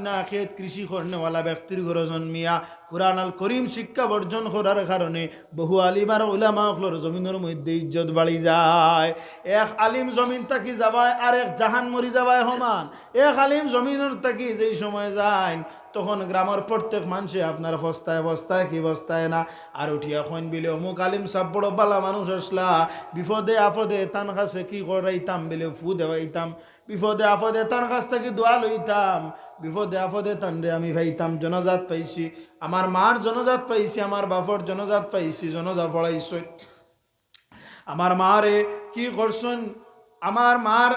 না খেত কৃষি করনেওয়ালা ব্যক্তির ঘরে জন্মিয়া কুরআন আল করিম শিক্ষা বর্জন করার কারণে বহু আলিম আর উলামা হলর জমিনের মধ্যে ইজ্জত বাড়ি যায়। এক আলিম জমিন থাকি যাবায় আর এক জাহান মরি যাবায় সমান। এক আলিম জমিনের থাকি যেই সময় যায় তখন গ্রামের প্রত্যেক মানুষে আপনার বস্তায় বস্তায় কি বস্তায় না আর উঠিয়া কইন বিলে অমুক আলিম সাব বড় বালা মানুষ আসলা, বিপদে আপদে তান কাছে কি করাইতাম বিলে ফু দেওয়াইতাম, বিপদে আপদে তার কাছ থেকে দোয়া লইতাম, বিপদে আপদে তানরে আমি পাইতাম। জনজাত পাইছি, আমার মার জনজাত পাইছি, আমার বাপর জনজাত পাইছি, জনজা পড়াইছ। আমার মারে কি করছেন, আমার মার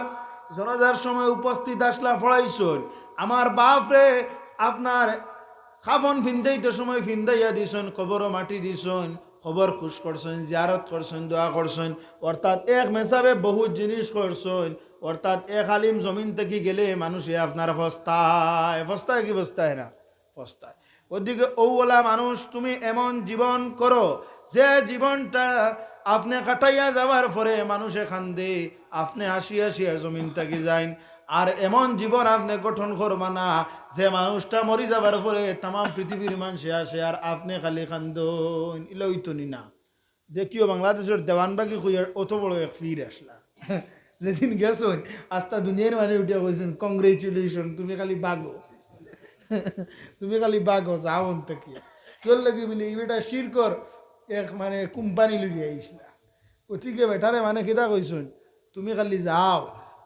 জনজার সময় উপস্থিত আসলা পড়াইছেন, আমার বাপরে আপনার কাফন ফিন্দাইতে সময় ফিন্দাইয়া দিছেন, কবরও মাটি দিছেন, খবর খুশ করছেন, জিয়ারত করছেন, দোয়া করছেন, অর্থাৎ এক মেসাবে বহুত জিনিস করছেন। অর্থাৎ এক আলিম জমিন থেকে গেলে মানুষে আপনার ফস্তায় ফস্তায় কি ফস্তায় না ফস্তায়। ওদিকে ওলা মানুষ তুমি এমন জীবন করো যে জীবনটা আপনি কাটাইয়া যাওয়ার পরে মানুষে খান্দে, আপনি হাসি হাসিয়া জমিন থেকে যাইন। আর এমন জীবন আপনি গঠন করবা না যে মানুষটা মরি যাবার পরে তাম পৃথিবীর মানুষে আসে আর আপনি খালি খান্দন, ইলইতনি না। দেখিও বাংলাদেশের দেওয়ানবাগি কইয়া অত বড় এক ফির আসলা, যেদিন গেছেন আস্তা দুনিয়ার মানে উঠিয়া কইছেন কংগ্রেচুলেশন, তুমি খালি বাগো, তুমি খালি বাগো যাও থেকে চল লাগি বলি বেটা শিরকর এক মানে কোম্পানি লুগি আইসলা ওদিকে বেটারে মানে কিতা কইছেন তুমি খালি যাও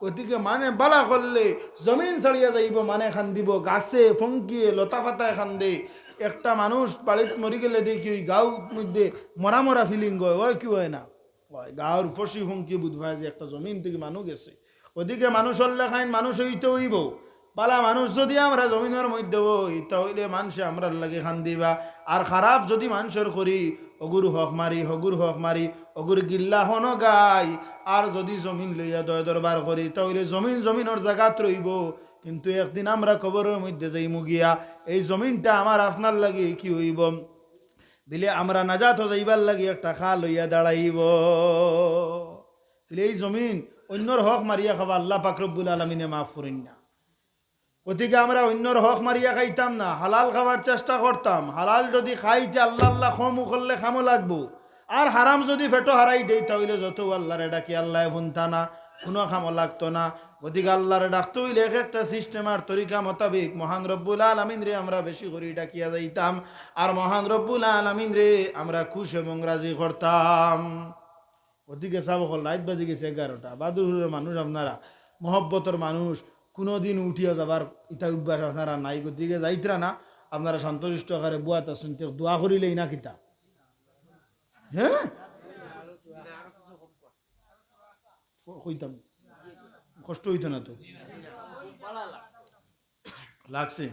ওদিকে মানে বালা করলে জমিন ছাড়িয়া যাইব, মানে খান দিব গাছে ফঙ্কিয়ে লতা পাতায় খান দে। একটা মানুষ বাড়িত মরি গেলে দেখি ওই গাঁর মধ্যে মরা মরা ফিলিং হয়, ওই কি হয় না গাঁর ফসি ফঙ্কি বুধবায় যে একটা জমিন থেকে মানুষ গেছে। ওদিকে মানুষ হল্লে খাইন মানুষ হইতে হইব, পালা মানুষ যদি আমরা জমিনের মধ্যে হই তাহলে মানুষে আমরা লাগে খান দিবা। আর খারাপ যদি মানুষের করি অগুর হক মারি হগুর হক মারি অগুর গিল্লা হন গাই, আর যদি জমিন লইয়া দয় দরবার করি তাহলে জমিন জমিনের জায়গাত রইব, কিন্তু একদিন আমরা কবরের মধ্যে যাইমু গিয়া এই জমিনটা আমার আপনার লাগে কি হইব দিলে আমরা নাজাত যাইবার লাগে একটা খা লইয়া দাঁড়াইব। এই জমিন অন্যর হক মারিয়া খাবা আল্লাহ পাক রব্বুল আলামিনে মাফ করেন না। ওদিকে আমরা অন্যর হক মারিয়া খাইতাম না, হালাল খাবার চেষ্টা করতাম। হালাল যদি খাইতে আল্লাহ আল্লাহ খমু করলে খামো লাগবো, আর হারাম যদি ফেটো হারাই দেই তাহলে যত আল্লাহরে ডাকি আল্লাহ ভুনতা না, কোনো খামো লাগতো না। ওদিকে আল্লাহরে ডাকতে হইলে এক একটা সিস্টেম আর তরিকা মোতাবেক মহান রব্বুল আলামিন রে আমরা বেশি করে ডাকিয়া যাইতাম, আর মহান রব্বুল আলামিন রে আমরা খুশ এবং রাজি করতাম। ওদিকে সাব হল রাত বাজে গেছে 11টা, বাদুরের মানুষ আপনারা মহব্বতর মানুষ, কোনোদিন উঠিয়া যাবার ইটা উঠবার আপনারা নাই, গতিকে যাইতরা না আপনারা সন্তুষ্ট আকারে বুয়াটা শুনতে দোয়া করিলেই না কিতা। হ্যাঁ কইতাম কষ্ট হইতো না তো লাগছে।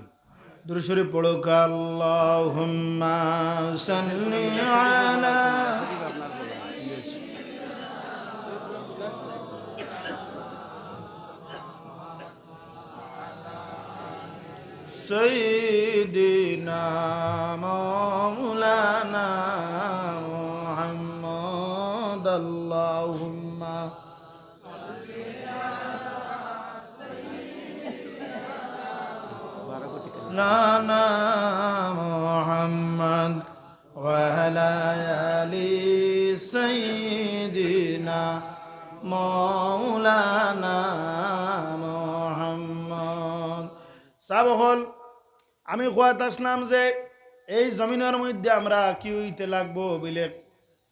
দুরূদ শরীফ পড়ো আল্লাহুম্মা সাল্লি আলা সাইয়্যিদিনা মাওলানা মুহাম্মদ আল্লাহুম্মা সাল্লি আলা সাইয়্যিদিনা মুহাম্মদ ওয়া আলা আলি সাইয়্যিদিনা মাওলানা মুহাম্মদ। সাবহল আমি কোয়াত আসলাম যে এই জমিনের মধ্যে আমরা কি হইতে লাগবো বলে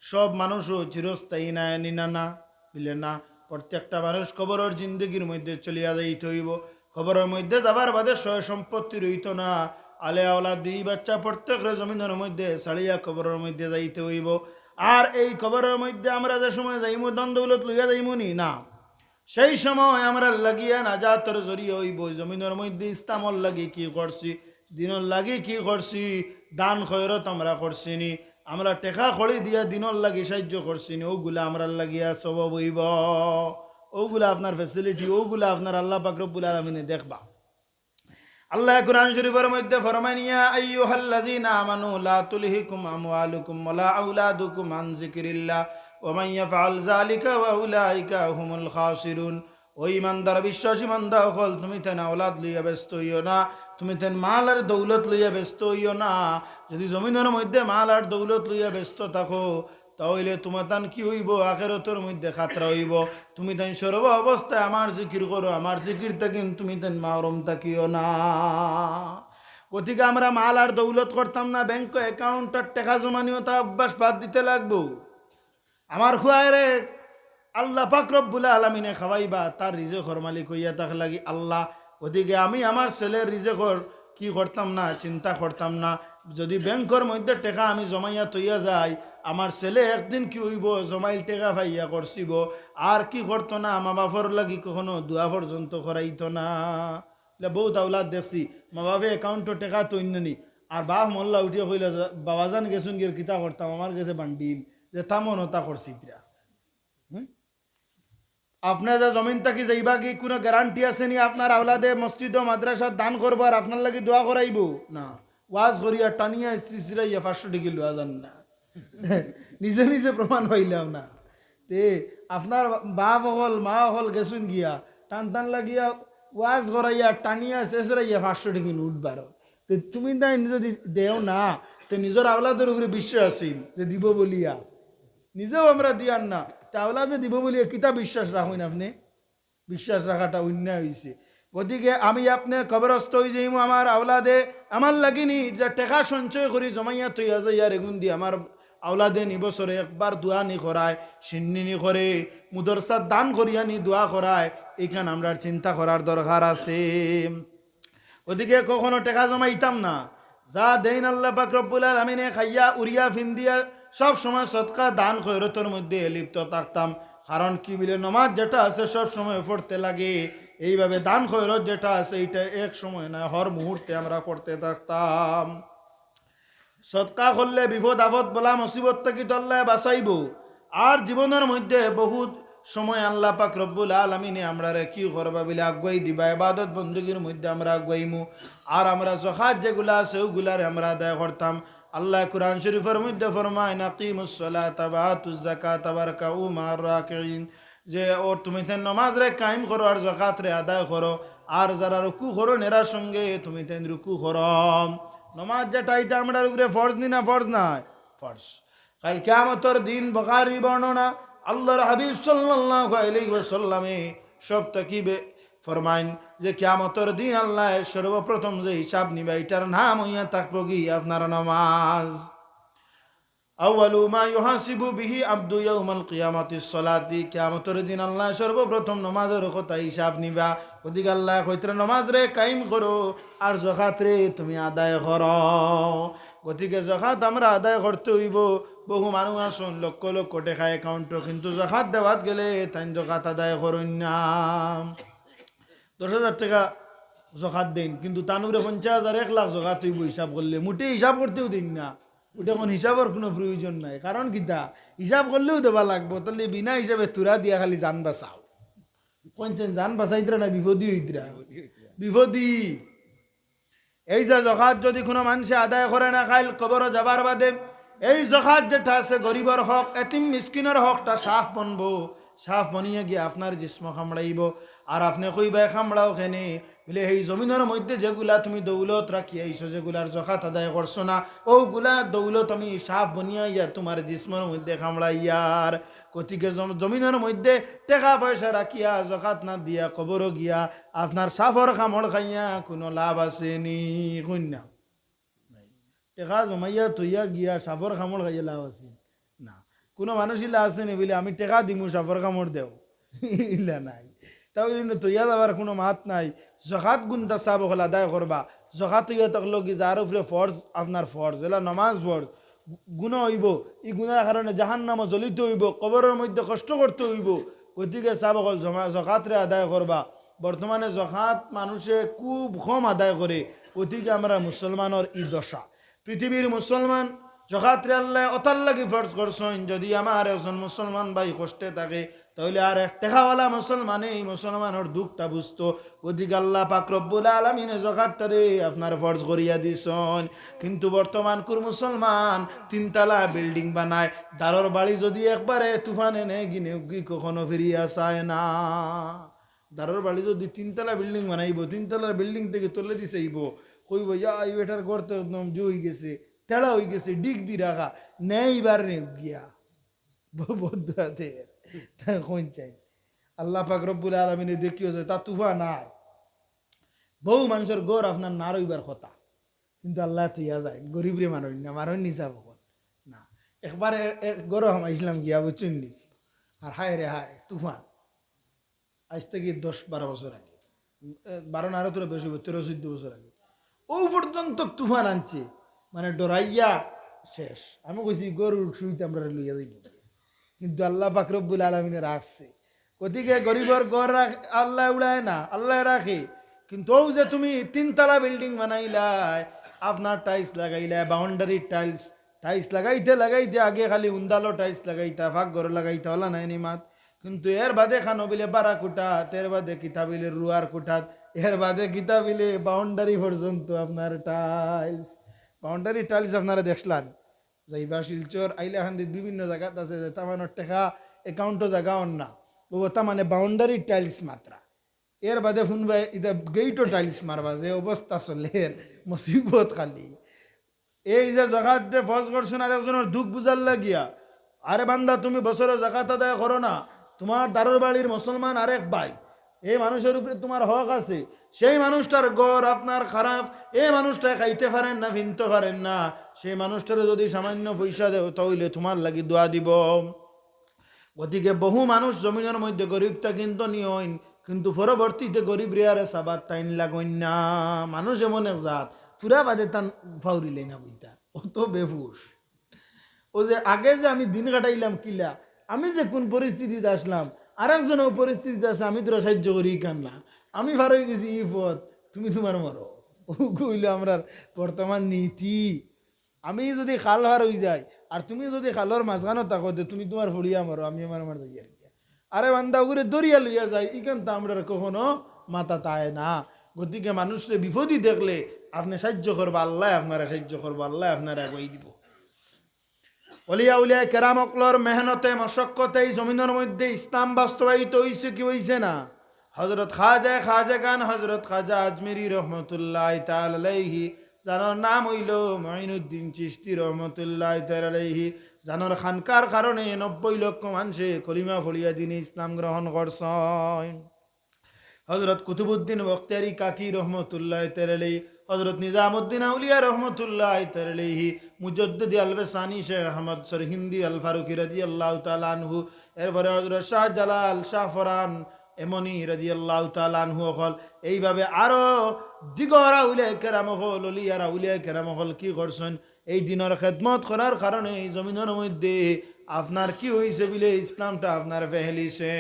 সব মানুষও চিরস্থায়ী না নিনা না বলে না, প্রত্যেকটা মানুষ কবরের জিন্দগির মধ্যে চলিয়া যাইতে হইব। কবরের মধ্যে যাবার বাদে সয় সম্পত্তি রইত না, আলে আওলা দুই বাচ্চা প্রত্যেকের জমিনের মধ্যে ছাড়িয়া কবরের মধ্যে যাইতে হইব। আর এই কবরের মধ্যে আমরা যে সময় যাইমু ধন দৌলত লইয়া যাইমু নি না, সেই সময় আমরা লাগিয়া নাজাতের জরিয়া হইব। জমিনের মধ্যে ইসলামর লাগে কি করছি, দিনের লাগে কি করছি, দান খয়রত আমরা করছি নি, আমরা টেকা খড়ি দিয়া দিনের লাগে সাহায্য করছি নি, ওগুলা আমরা লাগিয়া সবব হইব। ওগুলা আপনার ফ্যাসিলিটি, ওগুলা আপনার আল্লাহ পাক রব্বুল আলামিনে দেখবা। আল্লাহ কুরআন শরীফের মধ্যে ফরমান ইয়া আইয়ুহাল্লাযীনা আমানু লা তুলহিকুম আমওয়ালুকুম ওয়ালা আওলাদুকুম আন যিকরিল্লাহ ওয়া মান ইয়াফআল যালিকা ওয়া উলাইকা হুমুল খাসিরুন। ও ইমানদার বিশ্বাসী বান্দা হল তুমি তেনা আওলাদ লইয়া ব্যস্ত হইও না, তুমি তেন মাল আর দৌলত লইয়া ব্যস্ত হইও না। যদি জমিনের মধ্যে মাল আর দৌলত লইয়া ব্যস্ত থাকো তাহলে তোমার তান কি হইব, আখেরাতের মধ্যে খাতরা হইব। তুমি তাই সর্ব অবস্থায় আমার জিকির করো, আমার জিকির থাকি তুমি তেন মাহরুম থাকিও না। গতিকে আমরা মাল আর দৌলত করতাম না, ব্যাংক অ্যাকাউন্টের টাকা জমা নিও, তা অভ্যাস বাদ দিতে লাগবো। আমার খুয়ায় রে আল্লাহ পাক রব্বুল আলামিনে খাওয়াইবা, তার রিজেকর মালিক হইয়া তাকে লাগি আল্লাহ। ওদিকে আমি আমার ছেলের রিজেকর কি করতাম না, চিন্তা করতাম না। যদি ব্যাংকের মধ্যে টাকা আমি জমাইয়া তৈয়া যাই, আমার ছেলে একদিন কি হইব, জমাইল টাকা পাইয়া করছিব, আর কি করতো না, মা বাপর লাগি কখনো দোয়া পর্যন্ত করাইতো না। বহুত আওলাদ দেখছি মা বাপে অ্যাকাউন্টে টাকা তৈন্য নি, আর বাপ মোল্লা উঠিয়ে কইল বাবাজান গেছুন গিয়ে কিতা করতাম, আমার কাছে বান্ডিল যে তামন তা করছি। আপনার যে জমিন থাকি যাইবা কি কোনো গ্যারান্টি আছে নি আপনার আওলাদে মসজিদ ও মাদ্রাসা দান করবো আর আপনার লাগি দোয়া করাইব না? ওয়াজ করিয়া টানিয়া সিসিরাইয়া 500 টাকা লওয়া যান না, নিজে নিজে প্রমাণ পাইলাম না। তে আপনার বাপ হল মা হল গেছুন গিয়া টান টান লাগিয়া ওয়াজ করাইয়া টানিয়া শেষরাইয়া 500 টাকা নোট বারো। তে তুমি তাই যদি দেও না, তো নিজের আওলাদের উপরে বিশ্বাস আছিল যে দিব বলিয়া, নিজেও আমরা দিয়ান না, তাওলাদে দিব বলিয়া কিতা বিশ্বাস রাখুন? আপনি বিশ্বাস রাখাটা অন্যায় হয়েছে। গতিকে আমি আপনি কবরস্থ হয়ে যাইম, আমার আওলাদে আমার লাগিনি যে টেকা সঞ্চয় করি জমাইয়া তৈয়া যাইয়া রেগুন দি আমার আওলাদে নি বছরে একবার দোয়া নি করায়, সিন্নি নি করে, মুদরসার দান করিয়া নি দোয়া করায়। এইখানে আমরা চিন্তা করার দরকার আছে। ওদিকে কখনো টেকা জমাইতাম না, যা দেন আল্লাহ পাক রব্বুল আলামিনে খাইয়া উড়িয়া ফিন্দিয়া সব সময় সদকা দান খয়রতের মধ্যে লিপ্ত থাকতাম। কারণ কি বলে, নমাজ যেটা আছে সব সময় পড়তে লাগে, এইভাবে দান খয়রত যেটা আছে এইটা এক সময় না হর মুহূর্তে আমরা করতে থাকতাম। সদকা করলে বিপদ আপদ বলা মুসিবত থেকে তো আল্লাহ বাঁচাইব। আর জীবনের মধ্যে বহুত সময় আল্লাহ পাক রব্বুল আলামিনে আমরা কি করবা বলে আগুয়াই দিবা, ইবাদত বন্দগীর মধ্যে আমরা আগুয়াইমু। আর আমরা যাকাত যেগুলা আছে ওগুলারে আমরা আদায় করতাম। আল্লাহ কুরআন শরীফের মধ্যে ফরমায় নাকিমুস সালাতা ওয়া আতুজ যাকাতা ওয়ারকাউ মা'আর রাকিঈন, যে ও তুমি তেন নামাজ রে কায়েম করো আর যাকাত রে আদায় করো, আর যারা রুকু করো নেরার সঙ্গে তুমি তেন রুকু করো। নামাজ যেটা এটা আমরা উপরে ফরজ নি না? ফরজ নাই, ফরজ। কাল কিয়ামতের দিন বুখারী বর্ণনা আল্লাহর হাবিব সাল্লাল্লাহু আলাইহি ওয়াসাল্লামে সব তাকিবে ফরমাইন যে কিয়ামতের দিন আল্লাহ সর্বপ্রথম যে হিসাব নিবে এটার নাম হইয়া থাকবো কি আপনার নামাজ। আউয়ালু মা ইউহাসিবু বিহি আবদু ইয়াউমাল কিয়ামাতিস সালাতি, কিয়ামতের দিন আল্লাহ সর্বপ্রথম নামাজের কথা হিসাব নিবা। ওদিকে আল্লাহ কইতরা নামাজ রে কায়েম করো আর যাকাত রে তুমি আদায় করো। গতিকে যাকাত আমরা আদায় করতে হইব। বহু মানুষ আসুন লক্ষ লক্ষ টাকা অ্যাকাউন্ট, কিন্তু যাকাত দেওয়াত গেলে তাই যাকাত আদায় করুন না। 10,000 টাকা যাকাত দেন, কিন্তু তানুরে 50,000 1 লাখ যাকাত হইব হিসাব করলে, মোটে হিসাব করতেও দিন না। ওটা এখন হিসাবের কোনো প্রয়োজন নাই, কারণ কিতা হিসাব করলেও দেওয়া লাগবো। তাহলে বিনা হিসাবে তুরা দিয়া খালি জান বাঁচাও। কোনছেন জান বাঁচাইতরা না বিপদী হইতরা? বিপদী। এই যে যাকাত যদি কোনো মানুষে আদায় করে না খাইল কবর যাবার বাদে, এই যাকাত যেটা আছে গরিবর হক, এতিম মিসকিনের হকটা সাফ বনবো। সাফ বনিয়ে গিয়ে আপনার জিস্ম খামড়াইব। আর আপনি কইবা খামড়াও খেনে বলে এই জমিনের মধ্যে যেগুলা তুমি দৌলত রাখি আইছো, যেগুলার যাকাত আদায় করছো না, ওগুলা দৌলত আমি সাফ বনিয়া ইয়া তোমার জিস্মের মধ্যে খামড়াইয়ার। গতিকে জমিনের মধ্যে টাকা পয়সা রাখিয়া যাকাত না দিয়া কবর গিয়া আপনার সাফর খামড় খাইয়া কোনো লাভ আছে নি? কন্যা টাকা জমাইয়া তৈয়া গিয়া সাফর খামড় খাইয়া লাভ আছে না। কোনো মানুষই লাভ আছে নি বলে আমি টাকা দিমু সাফর খামড় দেও, ইলা নাই। তাহলে তৈয়া যাবার কোনো মাত নাই। যাকাত গুণটা চাব হল আদায় করবা। যাকাত তৈয়া থাকলো কি যার উপরে ফরজ, আপনার ফরজ এলা নমাজ ফরজ, গুণা হইব, এই গুণার কারণে জাহান্নামে জ্বলিতে হইব, কবরের মধ্যে কষ্ট করতে হইব। গতিকে চাব হল যাকাতরে আদায় করবা। বর্তমানে যাকাত মানুষে খুব কম আদায় করে। গতিকে আমরা মুসলমানের ই দশা। পৃথিবীর মুসলমান যাকাতরে আল্লাহ অতার লাগি ফরজ করছেন। যদি আমার একজন মুসলমান ভাই কষ্টে থাকে তাহলে আর এক টাকাওয়ালা মুসলমানে এই মুসলমানের দুঃখটা বুঝতো। ওদিকে আল্লাহ পাক রব্বুল আলামিন যাকাতটারে আপনার ফরজ করিয়া দিছেন। কিন্তু বর্তমান কোন মুসলমান 3 তলা বিল্ডিং বানায়, দারর বাড়ি যদি একবারে তুফানে নেই গিনে কখনো ফিরিয়া চায় না। দারর বাড়ি যদি 3 তলা বিল্ডিং বানাইব, 3 তলার বিল্ডিং থেকে তুলে দিছেইব, কইব এই বেটার করতে একদম হয়ে গেছে, টেড়া হয়ে গেছে, ডিগ দি রাখা নেইবার নে গিয়া বন্ধুতে কোন চাই। আল্লাহ পাক রব্বুল আলামিনে দেখিও যে তা তুফা নাই, বহু মানুষের গড় আপনার না রইবার কথা, কিন্তু আল্লাহ তুইয়া যায় গরিব রে মারই না, মারই নিচা ভগত না। একবারে এক গরম ইসলাম গিয়া বুঝছেন নি, আর হায় রে হায় তুফান, আজ থেকে 10-12 বছর আগে, 12 না আরো তোরা বেশি 13-14 বছর আগে ও পর্যন্ত তুফান আনছে, মানে ডরাইয়া শেষ। আমি কইছি গরুর শুইতে আমরা লইয়া যাইব, কিন্তু আল্লাহ পাক রব্বুল আলামিনে রাখছে। গতিকে গরিবর ঘর আল্লাহ উড়ায় না, আল্লাহ রাখে। কিন্তু ও যে তুমি 3 তলা বিল্ডিং বানাইলাই, আপনার টাইলস লাগাইলা, বাউন্ডারি টাইলস টাইলস লাগাইতে আগে খালি উন্দালো টাইলস লাগাইতা, ফাঁক ঘর লাগাইতা ওলা নাই নিমাত। কিন্তু এর বাদে খানো বিলে বারা কুটাত, এর বাদে কিতাবিলে রুয়ার কুটাত, এর বাদে কিতাবিলে বাউন্ডারি পর্যন্ত আপনার টাইলস, বাউন্ডারি টাইলস আপনারা দেখলাম যাইবা শিলচর আইলে হান্দিত বিভিন্ন জায়গাত আছে যে তামানোর টেকা অ্যাকাউন্টও জায়গা অন না, ও তা মানে বাউন্ডারি টাইলস মাত্রা। এর বাদে শুনবাই এটা গেইটও টাইলস মারবা, যে অবস্থা চলে এর মুসিবত খালি। এই যে জায়গাতে ফজ করছেন আর একজনের দুঃখ বুঝার লাগিয়া, আরে বান্দা তুমি বছরে জাকাত আদায় করো না, তোমার দারুর বাড়ির মুসলমান আরেক ভাই, এই মানুষের উপরে তোমার হক আছে, সেই মানুষটার গড় আপনার খারাপ, এই মানুষটা খাইতে পারেন না, ভিনতে পারেন না, সেই মানুষটারে যদি সামান্য পয়সা দেও তাহলে তোমার লাগি দোয়া দিব। গতিকে বহু মানুষ জমিনের মধ্যে গরিবটা কিন্তু নিয়ন, কিন্তু পরবর্তীতে গরিব রেয়ারে সাবাত টাইন লাগন না। মানুষ এমন এক জাত পুরা বাদে তান ফাউরিলে না বইতা, অত বেফুস। ও যে আগে যে আমি দিন কাটাইলাম কিলা, আমি যে কোন পরিস্থিতিতে আসলাম, আর একজনও পরিস্থিতিতে আছে, আমি তোরা সাহায্য করি কান্না, আমি ফার হয়ে গেছি ই পথ, তুমি তোমার মরো। ও কইল আমরা বর্তমান নীতি। আমি যদি খাল হার হয়ে যাই আর তুমি যদি খালর মাঝখানো থাকো, তুমি তোমার ফড়িয়া মারো, আমি আমার আমার যাই আর কি। আরে বান্দা ওগুলো দরিয়া লইয়া যায়, ইখান তো আমরা কখনো মাথা তায় না। গতিকে মানুষের বিপদই দেখলে আপনি সাহায্য করবো, আল্লাহ আপনারা সাহায্য করবো, আল্লাহ আপনারা এগোই দিব। অলিয়া উলিয়া কেরাম অকলর মেহনতে মশক্কতে এই জমিনের মধ্যে ইসলাম বাস্তবায়িত হয়েছে কি হয়েছে না। হজরত খাজা গান হজরত খাজা আজমেরি রহমতুল্লাহ তালাইহি, জানোর নাম হইল মঈনুদ্দিন চিশতি রহমতুল্লাহ তালাইহি। জানোর খানকার কারণে 90 লক্ষ মানুষে কলিমা ফড়িয়া দিনে ইসলাম গ্রহণ করছেন। হজরত কুতুবুদ্দিন বখতিয়ারি কাকি রহমতুল্লাহ তালাইহি, হজরত নিজামুদ্দিন আউলিয়া রহমতুল্লাহ তালাইহি, মুজদ্দিদ আলবেসানি শেখ আহমদ সরহিন্দি আল ফারুকি রাদিয়াল্লাহু তাআলা আনহু, এরপরে হজরত শাহ জালাল শাহ ফরান এমনি রাদিয়াল্লাহু তাআলা আনহু হল। এইভাবে আরো দিগরা উলিয়া কেরাম হল, অলিয়ারা উলিয়া কেরাম হল কি করছেন, এই দিনের খেদমত করার কারণে এই জমিনের মধ্যে আপনার কি হয়েছে বলে ইসলামটা আপনার ফেহলিছে।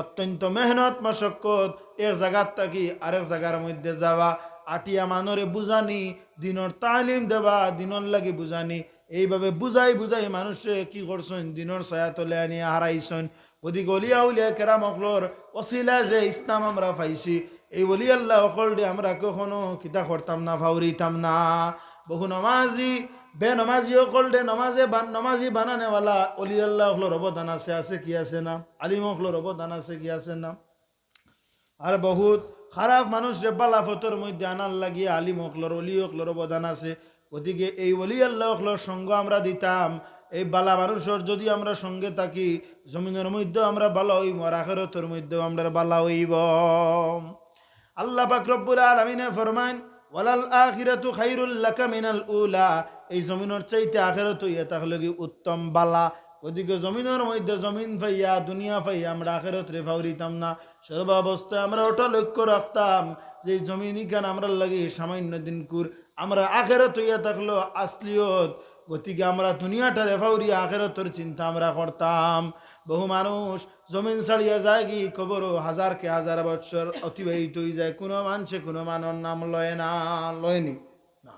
অত্যন্ত মেহনত মশক্কত, এক জায়গার থাকি আরেক জায়গার মধ্যে যাওয়া, আটিয়া মানরে বুঝানি, দিনর তালিম দেওয়া, দিনর লাগি বুঝানি, এইভাবে বুঝাই বুঝাই মানুষে কি করছেন, দিনর ছায়া তলে আনিয়ে হারাইছেন। ওদিকে অলিয়া উলিয়া কেরাম অকলর অসিলা যে ইসলাম আমরা পাইছি, এই অলি আল্লাহ অকল দিয়ে আমরা কখনো কিতা করতাম না, ফাউরিতাম না। বহু নমাজি বে নমাজি অকল দে নমাজি বানানেওয়ালা অলি আল্লাহ অকলর অবদান আছে কি আছে না, আলিম অকলর অবদান আছে কি আছে না। আর বহুত খারাপ মানুষ রে বালা ফতর মধ্যে আনার লাগিয়ে আলিম অকলর অলি অকলর অবদান আছে। গতিকে এই অলি আল্লাহ অকলর সঙ্গ আমরা দিতাম, এই বালা মানুষের যদি আমরা সঙ্গে থাকি, জমিনের মধ্যেও আমরা বালা হইব, আর আখিরাতের মধ্যেও আমরা বালা হইব। আল্লাহ পাক রব্বুল আলামিন ফরমান, ওয়ালাল আখিরাতু খায়রুল লাকা মিনাল উলা, এই জমিনের চাইতে আখিরাত হইয়া তাহলে কি উত্তম বালা। ওদিকে জমিনের মধ্যে জমিন পাইয়া দুনিয়া পাইয়া আমরা আখিরাত রে ফাউরিতাম না। সর্বাবস্থায় আমরা ওটা লক্ষ্য রাখতাম যে জমিনই কেন আমরা লাগে সামান্য দিনকুর, আমরা আখিরাত হইয়া থাকলো আসলিয়ত। গতিকে আমরা দুনিয়াটা রে ফাউরিয়া আখিরাতের চিন্তা আমরা করতাম। বহু মানুষ জমিন ছাড়িয়া যায় কি কবর হাজার কে হাজার বছর অতিবাহিত হয়ে যায়, কোনো মানুষে কোনো মানর নাম লয়নি না।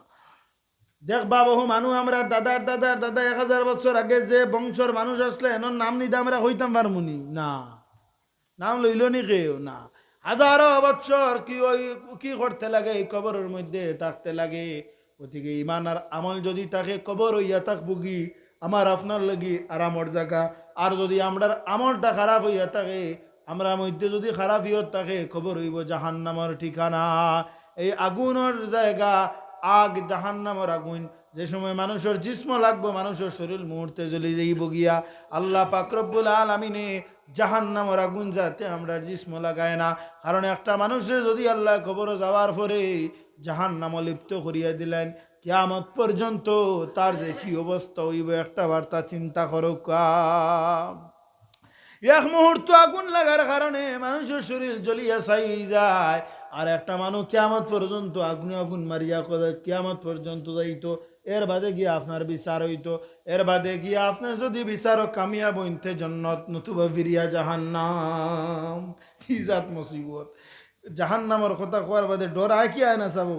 দেখবা বহু মানুষ আমরা দাদার 1000 বছর আগে যে বংশর মানুষ আসলে এনার নাম নিতে আমরা হইতাম পারমুনি না, নাম লইল নি কেউ না। হাজারো বছর কি করতে লাগে, এই কবরের মধ্যে থাকতে লাগে। গতিকে ইমান আর আমল যদি তাকে কবর হইয়া থাকবো কি আমার আপনার লাগি আরামর জায়গা। আর যদি আমরা আমলটা খারাপ হইয়া থাকে, আমরা মধ্যে যদি খারাপ হইয়া থাকে, খবর হইব জাহান্নামের ঠিকানা। এই আগুনের জায়গা আগ, জাহান্নামের আগুন। যে সময় মানুষের জিস্ম লাগবো, মানুষের শরীর মুহূর্তে জ্বলে যাইব গিয়া। আল্লাহ পাক রব্বুল আলামিনে জাহান্নামের আগুন যাতে আমরা জিস্ম লাগায় না। কারণ একটা মানুষের যদি আল্লাহ কবরে যাওয়ার পরে জাহান্নামে লিপ্ত করিয়া দিলেন, কিয়ামত পর্যন্ত তার যে কি অবস্থা হইব একটা বার্তা চিন্তা করো। এক মুহূর্ত আগুন লাগার কারণে মানুষের শরীর জ্বলিয়া ছাই যায়। আর একটা মানুষ কিয়ামত পর্যন্ত আগুন আগুন মারিয়া করে কিয়ামত পর্যন্ত যাইতো। এর বাদে গিয়ে আপনার বিচার হইতো। এর বাদে গিয়ে আপনার যদি বিচারও কামিয়াব হইতে জন্নত, নতুবা ফিরিয়া জাহান্নাম। কি জাত মুসিবত! জাহান্নামের কথা কোয়ার বাদে ডর আয় কি আয় না চাবো?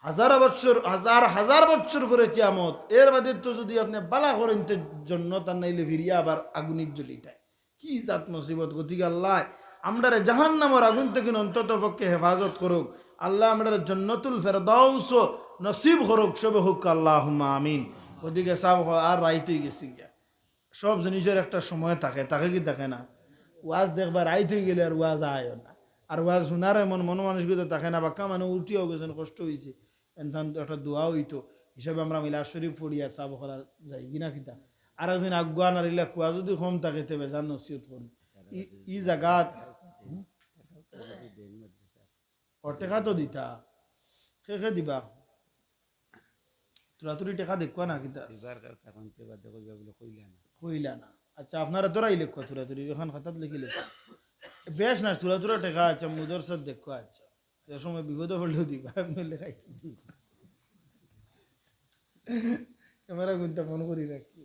হাজার বছর, হাজার হাজার বছর পরে কিয়ামত। এর বাদে তো যদি আপনি বালা করেন জন্য তার নাইলে ফিরিয়া আবার আগুনিক জ্বলিতায়। কি জাত মুসিবত! গতিকে আল্লাহ আমরারে জাহান্নামের আগুন থেকে অন্তত পক্ষে হেফাজত করুক। আল্লাহ আমরারে জান্নাতুল ফেরদাউস নসিব করুক। সবে হোক আল্লাহুম্মা আমিন। ওদিকে সব আর রাইতেই গেছি গিয়া। সব জিনিসের একটা সময় থাকে, তাকে কি থাকে না? ওয়াজ দেখবা রাইত হয়ে গেলে আর ওয়াজ আয় না। আর ওয়াজ শোনার এমন মনোমানসিকতা থাকে না। বাক্কা মানে উল্টিও গেছেন, কষ্ট হয়েছে, এনথান একটা দোয়া হইতো হিসাবে আমরা মিলাদ শরীফ পড়িয়া চাব করা যাই কিনা কিতা। আর একদিন আগুয়া নারিলা কুয়া যদি কম থাকে তেবে যার নসিহত করুন। ই জায়গাত টেকা তো দিতা, সে দিবা তুরাতুরি টেকা দেখবা না কিতা কইলা না। আচ্ছা আপনারা তোরাই লেখো তুরাতুরি, এখন খাতাত লিখি লেখো বেশ না। তুরা টেকা আচ্ছা মুদর সাথ দেখো। আচ্ছা এ সময় বিপদে পড়লেও দিবা, এমনি লেখাই ক্যামেরা গুনটা মনে করি রাখি।